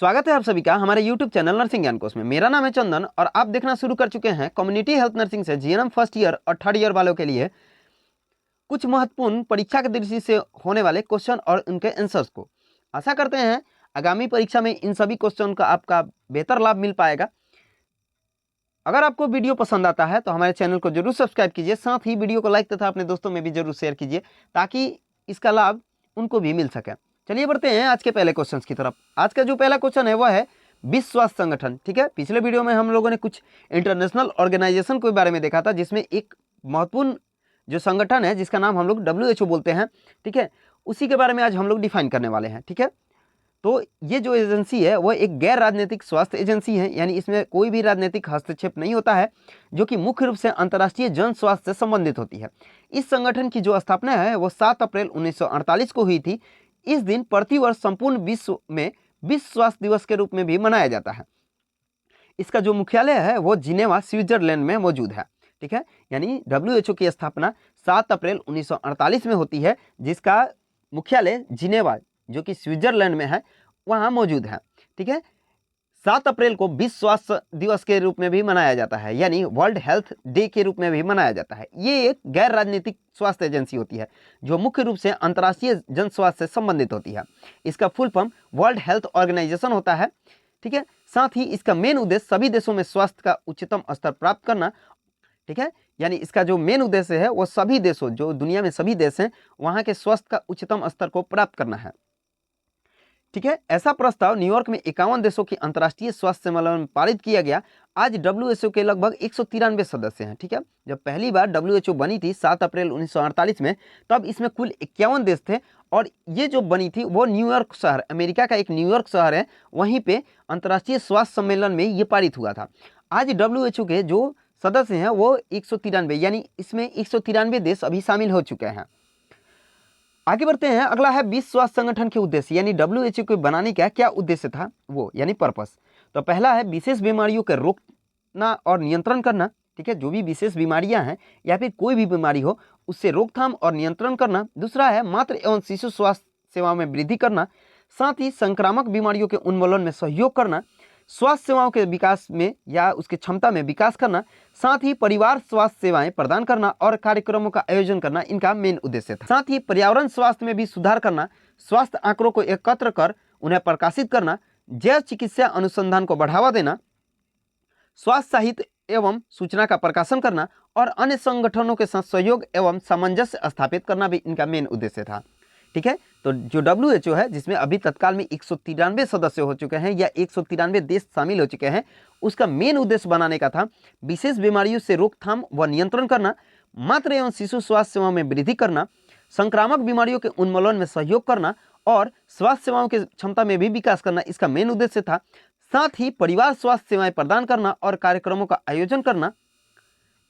स्वागत है आप सभी का हमारे YouTube चैनल नर्सिंग ज्ञान कोर्स में। मेरा नाम है चंदन और आप देखना शुरू कर चुके हैं कम्युनिटी हेल्थ नर्सिंग से जीएनएम फर्स्ट ईयर और थर्ड ईयर वालों के लिए कुछ महत्वपूर्ण परीक्षा की दृष्टि से होने वाले क्वेश्चन और उनके आंसर्स को। आशा करते हैं आगामी परीक्षा में इन सभी क्वेश्चन का आपका बेहतर लाभ मिल पाएगा। अगर आपको वीडियो पसंद आता है तो हमारे चैनल को जरूर सब्सक्राइब कीजिए, साथ ही वीडियो को लाइक तथा अपने दोस्तों में भी जरूर शेयर कीजिए ताकि इसका लाभ उनको भी मिल सके। चलिए बढ़ते हैं आज के पहले क्वेश्चन की तरफ। आज का जो पहला क्वेश्चन है वह है विश्व स्वास्थ्य संगठन। ठीक है, पिछले वीडियो में हम लोगों ने कुछ इंटरनेशनल ऑर्गेनाइजेशन के बारे में देखा था, जिसमें एक महत्वपूर्ण जो संगठन है जिसका नाम हम लोग WHO बोलते हैं। ठीक है, उसी के बारे में आज हम लोग डिफाइन करने वाले हैं। ठीक है, तो ये जो एजेंसी है वह एक गैर राजनीतिक स्वास्थ्य एजेंसी है, यानी इसमें कोई भी राजनीतिक हस्तक्षेप नहीं होता है, जो कि मुख्य रूप से अंतर्राष्ट्रीय जन स्वास्थ्य से संबंधित होती है। इस संगठन की जो स्थापना है वो 7 अप्रैल 1948 को हुई थी। इस दिन प्रतिवर्ष संपूर्ण विश्व में विश्व स्वास्थ्य दिवस के रूप में भी मनाया जाता है। इसका जो मुख्यालय है वो जिनेवा स्विट्जरलैंड में मौजूद है। ठीक है, यानी WHO की स्थापना 7 अप्रैल 1948 में होती है, जिसका मुख्यालय जिनेवा जो कि स्विट्जरलैंड में है वहाँ मौजूद है। ठीक है, 7 अप्रैल को विश्व स्वास्थ्य दिवस के रूप में भी मनाया जाता है, यानी वर्ल्ड हेल्थ डे के रूप में भी मनाया जाता है। ये एक गैर राजनीतिक स्वास्थ्य एजेंसी होती है जो मुख्य रूप से अंतर्राष्ट्रीय जन स्वास्थ्य से संबंधित होती है। इसका full form world health organization होता है। ठीक है, साथ ही इसका मेन उद्देश्य सभी देशों में स्वास्थ्य का उच्चतम स्तर प्राप्त करना। ठीक है, यानी इसका जो मेन उद्देश्य है वो सभी देशों, जो दुनिया में सभी देश हैं, वहाँ के स्वास्थ्य का उच्चतम स्तर को प्राप्त करना है। ठीक है, ऐसा प्रस्ताव न्यूयॉर्क में 51 देशों की अंतर्राष्ट्रीय स्वास्थ्य सम्मेलन में पारित किया गया। आज WHO के लगभग 193 सदस्य हैं। ठीक है, जब पहली बार WHO बनी थी 7 अप्रैल 1948 में, तब इसमें कुल 51 देश थे और ये जो बनी थी वो न्यूयॉर्क शहर, अमेरिका का एक न्यूयॉर्क शहर है, वहीं पे अंतर्राष्ट्रीय स्वास्थ्य सम्मेलन में ये पारित हुआ था। आज WHO के जो सदस्य हैं वो 193, यानी इसमें 193 देश अभी शामिल हो चुके हैं। आगे बढ़ते हैं। अगला है विश्व स्वास्थ्य संगठन के उद्देश्य, यानी WHO को बनाने का क्या उद्देश्य था वो, यानी पर्पस। तो पहला है विशेष बीमारियों के रोकना और नियंत्रण करना। ठीक है, जो भी विशेष बीमारियां हैं या फिर कोई भी बीमारी हो उससे रोकथाम और नियंत्रण करना। दूसरा है मातृ एवं शिशु स्वास्थ्य सेवाओं में वृद्धि करना, साथ ही संक्रामक बीमारियों के उन्मूलन में सहयोग करना, स्वास्थ्य सेवाओं के विकास में या उसकी क्षमता में विकास करना, साथ ही परिवार स्वास्थ्य सेवाएं प्रदान करना और कार्यक्रमों का आयोजन करना इनका मेन उद्देश्य था। साथ ही पर्यावरण स्वास्थ्य में भी सुधार करना, स्वास्थ्य आंकड़ों को एकत्र कर उन्हें प्रकाशित करना, जैव चिकित्सा अनुसंधान को बढ़ावा देना, स्वास्थ्य साहित्य एवं सूचना का प्रकाशन करना और अन्य संगठनों के साथ सहयोग एवं सामंजस्य स्थापित करना भी इनका मेन उद्देश्य था। ठीक है, तो जो WHO है जिसमें अभी तत्काल में 193 सदस्य हो चुके हैं या 193 देश शामिल हो चुके हैं, उसका मेन उद्देश्य बनाने का था विशेष बीमारियों से रोकथाम व नियंत्रण करना, मातृ एवं शिशु स्वास्थ्य सेवाओं में वृद्धि करना, संक्रामक बीमारियों के उन्मूलन में सहयोग करना और स्वास्थ्य सेवाओं की क्षमता में भी विकास करना इसका मेन उद्देश्य था। साथ ही परिवार स्वास्थ्य सेवाएं प्रदान करना और कार्यक्रमों का आयोजन करना,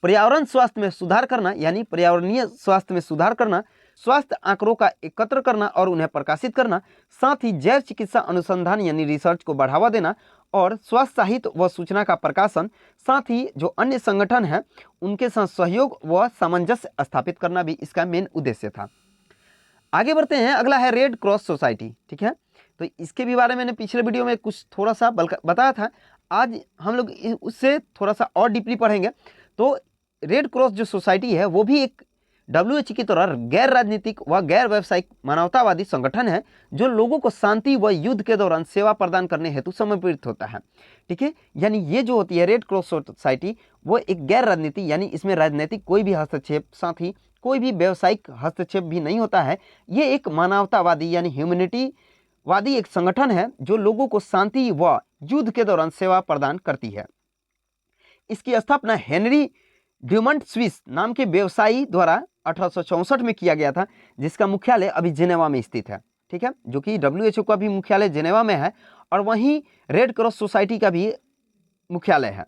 पर्यावरण स्वास्थ्य में सुधार करना, यानी पर्यावरणीय स्वास्थ्य में सुधार करना, स्वास्थ्य आंकड़ों का एकत्र करना और उन्हें प्रकाशित करना, साथ ही जैव चिकित्सा अनुसंधान यानी रिसर्च को बढ़ावा देना और स्वास्थ्य साहित्य व सूचना का प्रकाशन, साथ ही जो अन्य संगठन हैं उनके साथ सहयोग व सामंजस्य स्थापित करना भी इसका मेन उद्देश्य था। आगे बढ़ते हैं। अगला है रेड क्रॉस सोसाइटी। ठीक है, तो इसके भी बारे में मैंने पिछले वीडियो में कुछ थोड़ा सा बताया था। आज हम लोग उससे थोड़ा सा और डीपली पढ़ेंगे। तो रेड क्रॉस जो सोसाइटी है वो भी एक WHO की तरह गैर राजनीतिक व गैर व्यावसायिक मानवतावादी संगठन है जो लोगों को शांति व युद्ध के दौरान सेवा प्रदान करने हेतु समर्पित होता है। ठीक है, यानी ये जो होती है रेड क्रॉस सोसाइटी वो एक गैर राजनीति, यानी इसमें राजनीतिक कोई भी हस्तक्षेप, साथ ही कोई भी व्यावसायिक हस्तक्षेप भी नहीं होता है। ये एक मानवतावादी यानी ह्यूमैनिटी वादी एक संगठन है जो लोगों को शांति व युद्ध के दौरान सेवा प्रदान करती है। इसकी स्थापना हेनरी ड्यूमंट स्विस नाम के व्यवसायी द्वारा 1864 में किया गया था, जिसका मुख्यालय अभी जिनेवा में स्थित है। ठीक है, जो कि WHO का भी मुख्यालय जिनेवा में है और वहीं रेड क्रॉस सोसाइटी का भी मुख्यालय है।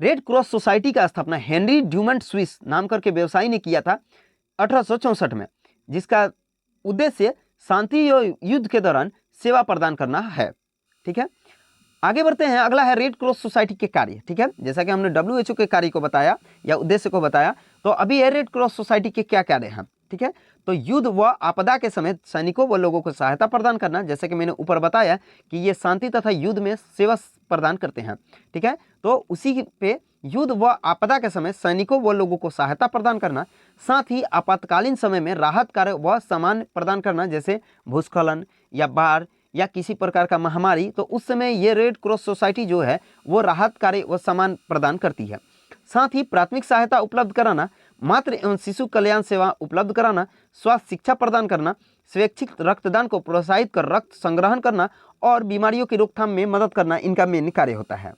रेड क्रॉस सोसाइटी का स्थापना हेनरी ड्यूमंट स्विस नाम करके व्यवसायी ने किया था 1864 में, जिसका उद्देश्य शांति और युद्ध के दौरान सेवा प्रदान करना है। ठीक है, आगे बढ़ते हैं। अगला है रेड क्रॉस सोसाइटी के कार्य। ठीक है, जैसा कि हमने WHO के कार्य को बताया या उद्देश्य को बताया, तो अभी है रेड क्रॉस सोसाइटी के क्या कार्य हैं। ठीक है। तो युद्ध व आपदा के समय सैनिकों व लोगों को सहायता प्रदान करना, जैसे कि मैंने ऊपर बताया कि ये शांति तथा युद्ध में सेवा प्रदान करते हैं, ठीक है। तो उसी पे युद्ध व आपदा के समय सैनिकों व लोगों को सहायता प्रदान करना, साथ ही आपातकालीन समय में राहत कार्य व सामान प्रदान करना, जैसे भूस्खलन या बाढ़ या किसी प्रकार का महामारी, तो उस समय ये रेड क्रॉस सोसाइटी जो है वो राहत कार्य व सामान प्रदान करती है। साथ ही प्राथमिक सहायता उपलब्ध कराना, मातृ एवं शिशु कल्याण सेवा उपलब्ध कराना, स्वास्थ्य शिक्षा प्रदान करना, स्वैच्छिक रक्तदान को प्रोत्साहित कर रक्त संग्रहण करना और बीमारियों की रोकथाम में मदद करना इनका मेन कार्य होता है,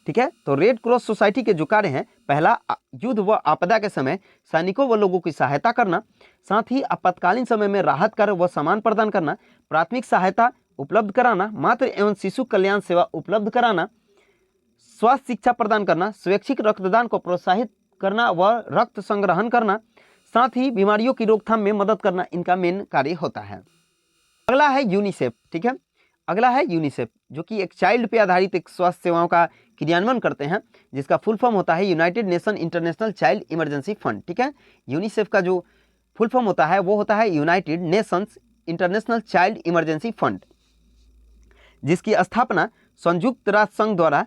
ठीक है। तो रेड क्रॉस सोसाइटी के जो कार्य हैं, पहला युद्ध व आपदा के समय सैनिकों व लोगों की सहायता करना, साथ ही आपातकालीन समय में राहत कार्य व सामान प्रदान करना, प्राथमिक सहायता उपलब्ध कराना, मातृ एवं शिशु कल्याण सेवा उपलब्ध कराना, स्वास्थ्य शिक्षा प्रदान करना, स्वैच्छिक रक्तदान को प्रोत्साहित करना व रक्त संग्रहण करना, साथ ही बीमारियों की रोकथाम में मदद करना इनका मेन कार्य होता है। अगला है यूनिसेफ, ठीक है। अगला है यूनिसेफ, जो कि एक चाइल्ड पे आधारित एक स्वास्थ्य सेवाओं का क्रियान्वयन करते हैं, जिसका फुल फॉर्म होता है United nation international child emergency fund, ठीक है। यूनिसेफ का जो फुल फॉर्म होता है वो होता है United Nations international child emergency fund, जिसकी स्थापना संयुक्त राष्ट्र संघ द्वारा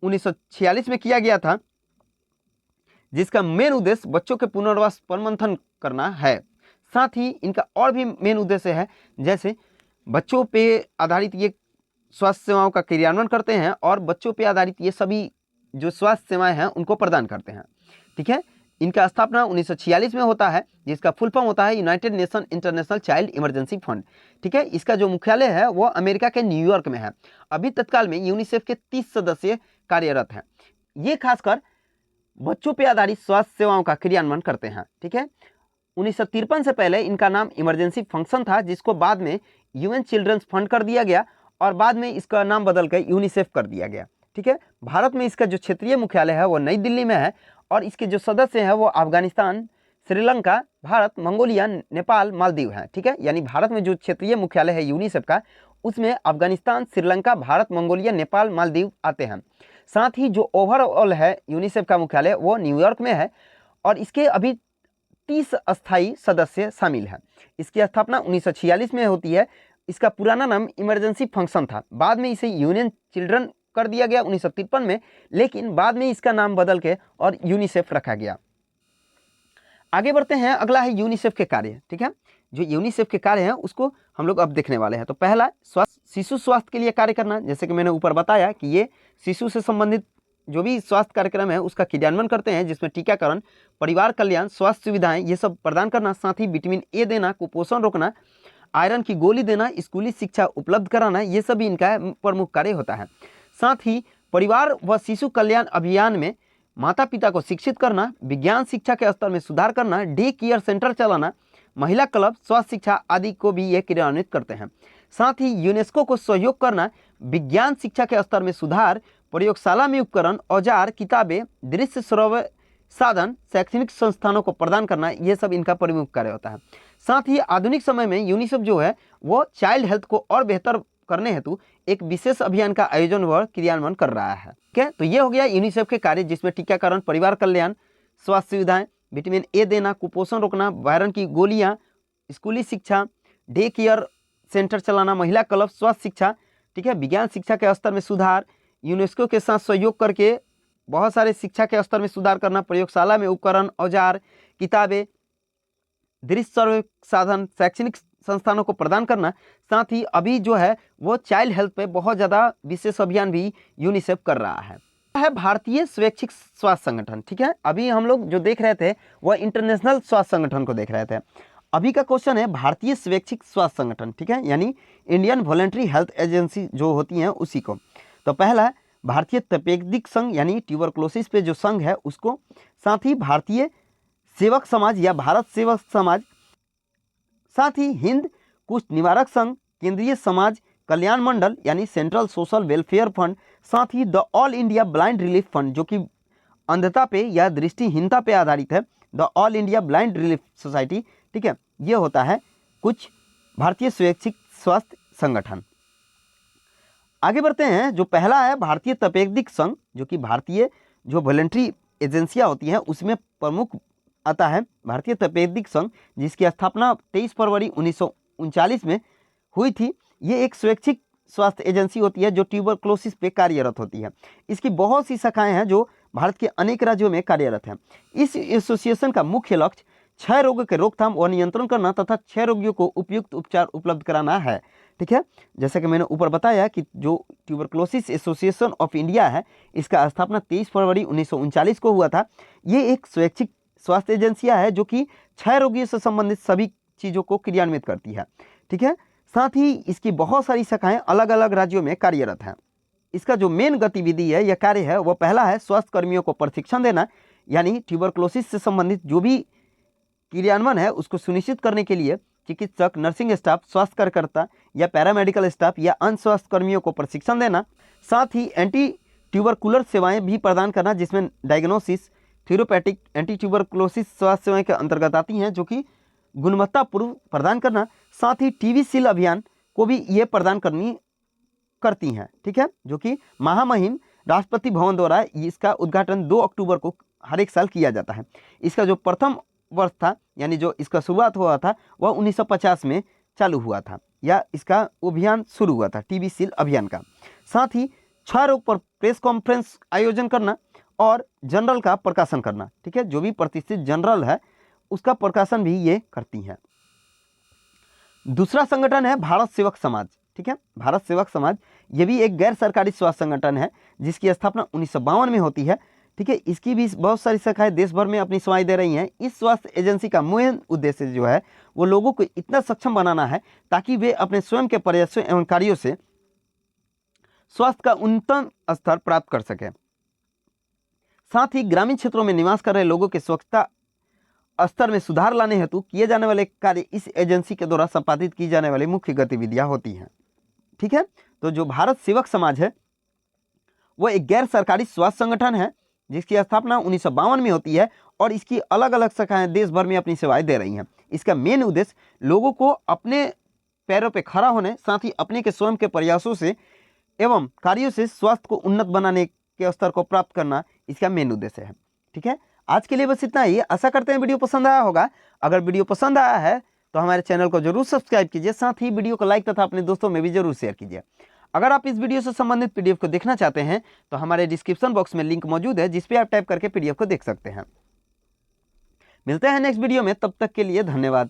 1946 में किया गया था, जिसका मेन उद्देश्य बच्चों के पुनर्वास पर मंथन करना है। साथ ही इनका और भी मेन उद्देश्य है, जैसे बच्चों पे आधारित ये स्वास्थ्य सेवाओं का क्रियान्वयन करते हैं और बच्चों पे आधारित ये सभी जो स्वास्थ्य सेवाएं हैं उनको प्रदान करते हैं, ठीक है। इनका स्थापना 1946 में होता है, जिसका फुल फॉर्म होता है United nation international child emergency fund, ठीक है। इसका जो मुख्यालय है वो अमेरिका के न्यूयॉर्क में है। अभी तत्काल में यूनिसेफ के 30 सदस्य कार्यरत हैं। ये खासकर बच्चों पर आधारित स्वास्थ्य सेवाओं का क्रियान्वयन करते हैं, ठीक है। 1953 से पहले इनका नाम इमरजेंसी फंक्शन था, जिसको बाद में यूएन चिल्ड्रंस फंड कर दिया गया और बाद में इसका नाम बदल कर यूनिसेफ कर दिया गया, ठीक है। भारत में इसका जो क्षेत्रीय मुख्यालय है वो नई दिल्ली में है और इसके जो सदस्य हैं वो अफगानिस्तान, श्रीलंका, भारत, मंगोलिया, नेपाल, मालदीव हैं, ठीक है। यानी भारत में जो क्षेत्रीय मुख्यालय है यूनिसेफ का, उसमें अफगानिस्तान, श्रीलंका, भारत, मंगोलिया, नेपाल, मालदीव आते हैं। साथ ही जो ओवरऑल है यूनिसेफ का मुख्यालय वो न्यूयॉर्क में है और इसके अभी 30 अस्थायी सदस्य शामिल हैं। इसकी स्थापना 1946 में होती है। इसका पुराना नाम इमरजेंसी फंक्शन था, बाद में इसे यूनियन चिल्ड्रन कर दिया गया 1953 में, लेकिन बाद में इसका नाम बदल के और यूनिसेफ रखा गया। आगे बढ़ते हैं, अगला है यूनिसेफ के कार्य, ठीक है। जो यूनिसेफ के कार्य हैं उसको हम लोग अब देखने वाले हैं। तो पहला शिशु स्वास्थ्य के लिए कार्य करना, जैसे कि मैंने ऊपर बताया कि ये शिशु से संबंधित जो भी स्वास्थ्य कार्यक्रम है उसका क्रियान्वयन करते हैं, जिसमें टीकाकरण, परिवार कल्याण, स्वास्थ्य सुविधाएं ये सब प्रदान करना, साथ ही विटामिन ए देना, कुपोषण रोकना, आयरन की गोली देना, स्कूली शिक्षा उपलब्ध कराना, ये सभी इनका प्रमुख कार्य होता है। साथ ही परिवार व शिशु कल्याण अभियान में माता पिता को शिक्षित करना, विज्ञान शिक्षा के स्तर में सुधार करना, डे केयर सेंटर चलाना, महिला क्लब, स्वास्थ्य शिक्षा आदि को भी ये क्रियान्वित करते हैं। साथ ही यूनेस्को को सहयोग करना, विज्ञान शिक्षा के स्तर में सुधार, प्रयोगशाला में उपकरण, औजार, किताबें, दृश्य श्रव्य साधन शैक्षणिक संस्थानों को प्रदान करना, ये सब इनका प्रमुख कार्य होता है। साथ ही आधुनिक समय में यूनिसेफ जो है वो चाइल्ड हेल्थ को और बेहतर करने हेतु एक विशेष अभियान का आयोजन व क्रियान्वयन कर रहा है, ठीक है। तो ये हो गया यूनिसेफ के कार्य, जिसमें टीकाकरण, परिवार कल्याण, स्वास्थ्य सुविधाएं, विटामिन ए देना, कुपोषण रोकना, वायरन की गोलियां, स्कूली शिक्षा, डे केयर सेंटर चलाना, महिला क्लब, स्वास्थ्य शिक्षा, ठीक है, विज्ञान शिक्षा के स्तर में सुधार, यूनेस्को के साथ सहयोग करके बहुत सारे शिक्षा के स्तर में सुधार करना, प्रयोगशाला में उपकरण, औजार, किताबें, दृश्य सर्वे साधन शैक्षणिक संस्थानों को प्रदान करना। साथ ही अभी जो है वो चाइल्ड हेल्थ पे बहुत ज़्यादा विशेष अभियान भी यूनिसेफ कर रहा है भारतीय स्वैच्छिक स्वास्थ्य संगठन, ठीक है। अभी हम लोग जो देख रहे थे वह इंटरनेशनल स्वास्थ्य संगठन को देख रहे थे। अभी का क्वेश्चन है भारतीय स्वैच्छिक स्वास्थ्य संगठन, ठीक है, यानी इंडियन वॉलंटरी हेल्थ एजेंसी जो होती हैं उसी को। तो पहला भारतीय तपेदिक संघ यानी ट्यूबरक्लोसिस पे जो संघ है उसको, साथ ही भारतीय सेवक समाज या भारत सेवक समाज, साथ ही हिंद कुष्ठ निवारक संघ, केंद्रीय समाज कल्याण मंडल यानी सेंट्रल सोशल वेलफेयर फंड, साथ ही the all India blind relief fund जो कि अंधता पे या दृष्टिहीनता पे आधारित है, the all India blind relief society, ठीक है। ये होता है कुछ भारतीय स्वैच्छिक स्वास्थ्य संगठन। आगे बढ़ते हैं, जो पहला है भारतीय तपेदिक संघ, जो कि भारतीय जो वॉलंटरी एजेंसियां होती हैं उसमें प्रमुख आता है भारतीय तपेदिक संघ, जिसकी स्थापना 23 फरवरी 1939 में हुई थी। ये एक स्वैच्छिक स्वास्थ्य एजेंसी होती है जो ट्यूबरक्लोसिस पे कार्यरत होती है। इसकी बहुत सी शाखाएं हैं जो भारत के अनेक राज्यों में कार्यरत हैं। इस एसोसिएशन का मुख्य लक्ष्य क्षय रोग के रोकथाम और नियंत्रण करना तथा क्षय रोगियों को उपयुक्त उपचार उपलब्ध कराना है। ठीक है, जैसा कि मैंने ऊपर बताया कि जो ट्यूबरक्लोसिस एसोसिएशन ऑफ इंडिया है, इसका स्थापना 23 फरवरी 1939 को हुआ था। ये एक स्वैच्छिक स्वास्थ्य एजेंसियां है जो कि क्षय रोगियों से संबंधित सभी चीज़ों को क्रियान्वित करती है। ठीक है, साथ ही इसकी बहुत सारी शाखाएं अलग अलग राज्यों में कार्यरत हैं। इसका जो मेन गतिविधि है या कार्य है वो पहला है स्वास्थ्य कर्मियों को प्रशिक्षण देना, यानी ट्यूबरक्लोसिस से संबंधित जो भी क्रियान्वयन है उसको सुनिश्चित करने के लिए चिकित्सक, नर्सिंग स्टाफ, स्वास्थ्य कार्यकर्ता या पैरामेडिकल स्टाफ या अन्य स्वास्थ्य कर्मियों को प्रशिक्षण देना। साथ ही एंटी ट्यूबरकुलर सेवाएं भी प्रदान करना, जिसमें डायग्नोसिस, थेरोपैटिक, एंटी ट्यूबरकुलोसिस स्वास्थ्य सेवाएं के अंतर्गत आती हैं जो कि गुणवत्तापूर्व प्रदान करना। साथ ही टीबी सील अभियान को भी ये प्रदान करती हैं। ठीक है, जो कि महामहिम राष्ट्रपति भवन द्वारा इसका उद्घाटन 2 अक्टूबर को हर एक साल किया जाता है। इसका जो प्रथम वर्ष था, यानी जो इसका शुरुआत हुआ था, वह 1950 में चालू हुआ था, या इसका अभियान शुरू हुआ था टीबी सील अभियान का। साथ ही क्षय रोग पर प्रेस कॉन्फ्रेंस आयोजन करना और जर्नल का प्रकाशन करना। ठीक है, जो भी प्रतिष्ठित जर्नल है उसका प्रकाशन भी ये करती हैं। दूसरा संगठन है भारत सेवक समाज। ठीक है, भारत सेवक समाज ये भी एक गैर सरकारी स्वास्थ्य संगठन है जिसकी स्थापना 1952 में होती है। ठीक है, इसकी भी बहुत सारी शाखाएं देश भर में अपनी सेवाएं दे रही हैं। इस स्वास्थ्य एजेंसी का मुख्य उद्देश्य जो है वो लोगों को इतना सक्षम बनाना है ताकि वे अपने स्वयं के प्रयासों एवं कार्यों से स्वास्थ्य का उन्नत स्तर प्राप्त कर सकें। साथ ही ग्रामीण क्षेत्रों में निवास कर रहे लोगों के स्वच्छता स्तर में सुधार लाने हेतु किए जाने वाले कार्य इस एजेंसी के द्वारा संपादित की जाने वाली मुख्य गतिविधियां होती हैं। ठीक है, तो जो भारत सेवक समाज है वो एक गैर सरकारी स्वास्थ्य संगठन है जिसकी स्थापना 1952 में होती है और इसकी अलग अलग शाखाएं देश भर में अपनी सेवाएं दे रही हैं। इसका मेन उद्देश्य लोगों को अपने पैरों पर खड़ा होने, साथ ही अपने के स्वयं के प्रयासों से एवं कार्यों से स्वास्थ्य को उन्नत बनाने के स्तर को प्राप्त करना इसका मेन उद्देश्य है। ठीक है, आज के लिए बस इतना ही। आशा करते हैं वीडियो पसंद आया होगा। अगर वीडियो पसंद आया है तो हमारे चैनल को जरूर सब्सक्राइब कीजिए, साथ ही वीडियो को लाइक तथा अपने दोस्तों में भी जरूर शेयर कीजिए। अगर आप इस वीडियो से संबंधित पीडीएफ को देखना चाहते हैं तो हमारे डिस्क्रिप्शन बॉक्स में लिंक मौजूद है जिस पे आप टाइप करके पीडीएफ को देख सकते हैं। मिलते हैं नेक्स्ट वीडियो में, तब तक के लिए धन्यवाद।